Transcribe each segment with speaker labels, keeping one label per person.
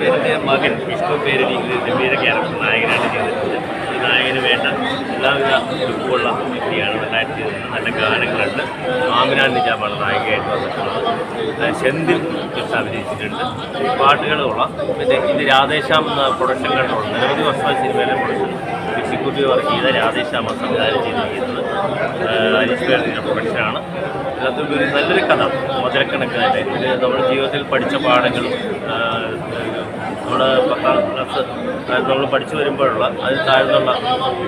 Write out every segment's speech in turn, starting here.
Speaker 1: പേരിൻ്റെ മകൻ വിഷ്ണു പേരിൽ ഗംഭീര ക്യാരക്ടർ നായകനായിട്ട് ചെയ്തിട്ടുണ്ട്. ഈ നായകന് വേണ്ട എല്ലാവിധ ലുക്കുള്ള വ്യക്തിയാണ് നന്നായിട്ട് ചെയ്തിട്ടുണ്ട്. നല്ല ഗാനങ്ങളുണ്ട്. ആമിന നിജാമാണ് നായികയായിട്ട് വന്നിട്ടുള്ളത്. സെന്തിൽ അഭിനയിച്ചിട്ടുണ്ട്. പാട്ടുകളുള്ള പിന്നെ ഇത് രാധേശ്യാം പ്രൊഡക്ഷൻ കണ്ടുള്ള നിരവധി വർഷമായ സിനിമയിലെ പ്രൊഡക്ഷൻ എക്സിക്യൂട്ടീവ് വർക്ക് ചെയ്ത രാധേശ്യാമ സംവിധാനം ചെയ്തിരിക്കുന്നത് അനീഷ് പേരിൻ്റെ പ്രൊഡക്ഷനാണ്. അതിനകത്ത് ഒരു നല്ലൊരു കഥ മധുരക്കണക്കായിട്ട് ഇത് നമ്മുടെ ജീവിതത്തിൽ പഠിച്ച പാഠങ്ങളും നമ്മുടെ 10ാം ക്ലാസ് നമ്മൾ പഠിച്ചു വരുമ്പോഴുള്ള അതിൽ താഴ്ന്നുള്ള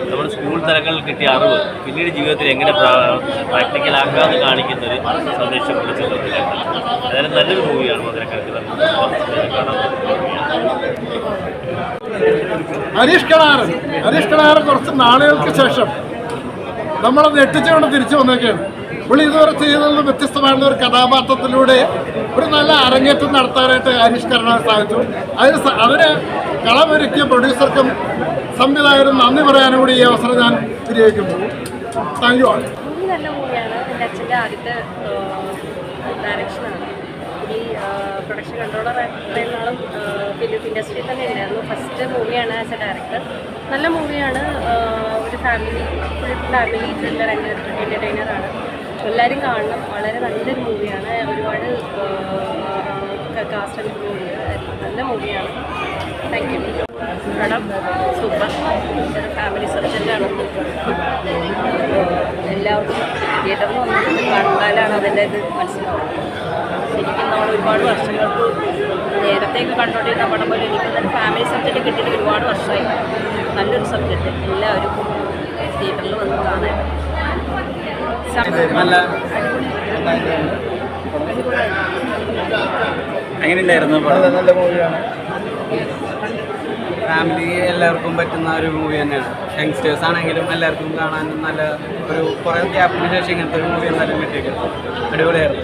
Speaker 1: നമ്മുടെ സ്കൂൾ തലങ്ങളിൽ കിട്ടിയ അറിവ് പിന്നീട് ജീവിതത്തിൽ എങ്ങനെ പ്രാക്ടിക്കലാക്കാമെന്ന് കാണിക്കുന്നൊരു സന്ദേശം വിളിച്ചിട്ടുണ്ട്. അതായത് നല്ലൊരു മൂവിയാണ് മധുരക്കണക്ക്. കാണാൻ
Speaker 2: ഹരീഷ് കണാരൻ കുറച്ച് നാളുകൾക്ക് ശേഷം നമ്മളെ ഞെട്ടിച്ചുകൊണ്ട് തിരിച്ചു വന്നേക്കാണ്. പുള്ളി ഇതുവരെ ചെയ്യുന്നത് വ്യത്യസ്തമായിട്ടുള്ള ഒരു കഥാപാത്രത്തിലൂടെ ഒരു നല്ല അരങ്ങേറ്റം നടത്താനായിട്ട് ഹരീഷ് കണാരൻ സാധിച്ചു. അതിന് കളമൊരുക്കിയ പ്രൊഡ്യൂസർക്കും സംവിധായകരും നന്ദി പറയാനും കൂടി ഈ അവസരം ഞാൻ വിനിയോഗിക്കുന്നു. Thank you all.
Speaker 3: നല്ല മൂവിയാണ്. എൻ്റെ അച്ഛൻ്റെ ആദ്യത്തെ ഡയറക്ഷനാണ്. ഈ പ്രൊഡക്ഷൻ കൺട്രോളർ ഇത്രയും നാളും ഫിലിം ഇൻഡസ്ട്രിയിൽ തന്നെ ഉണ്ടായിരുന്നു. ഫസ്റ്റ് മൂവിയാണ് ആസ് എ ഡയറക്ടർ. നല്ല മൂവിയാണ്. ഒരു ഫുൾ ഫാമിലി ത്രില്ലർ എൻ്റർടൈനറാണ്. എല്ലാവരും കാണണം. വളരെ നല്ലൊരു മൂവിയാണ്. ഒരുപാട് കാസ്റ്റ് ആൻഡ് ക്രൂ ഉണ്ട്. നല്ല മൂവിയാണ്. Thank you. പടം സൂപ്പർ. ഒരു ഫാമിലി സബ്ജക്റ്റാണ്. എല്ലാവർക്കും തിയേറ്ററിൽ വന്നിട്ട് കണ്ടാലാണ് അതിൻ്റെ ഇത് മനസ്സിലാവുന്നത്. ശരിക്കും നമ്മൾ ഒരുപാട് വർഷങ്ങൾക്ക് നേരത്തേക്ക് കണ്ടുകൊണ്ടിരുന്ന പടം പോലെ എനിക്ക് ഫാമിലി സബ്ജക്റ്റ് കിട്ടിയിട്ട് ഒരുപാട് വർഷമായി. നല്ലൊരു സബ്ജക്റ്റ്. എല്ലാവരും തിയേറ്ററിൽ വന്ന് കാണാൻ.
Speaker 4: എങ്ങനെയുണ്ടായിരുന്നു? നല്ല മൂവിയാണ്. ഫാമിലി എല്ലാവർക്കും പറ്റുന്ന ഒരു മൂവി തന്നെയാണ്. യങ്സ്റ്റേഴ്സ് ആണെങ്കിലും എല്ലാവർക്കും കാണാനും നല്ല ഒരു കുറേ ഗ്യാപ്പിന് ശേഷം ഇങ്ങനത്തെ ഒരു മൂവി എന്തായാലും കിട്ടിയേക്കും. അടിപൊളിയായിരുന്നു.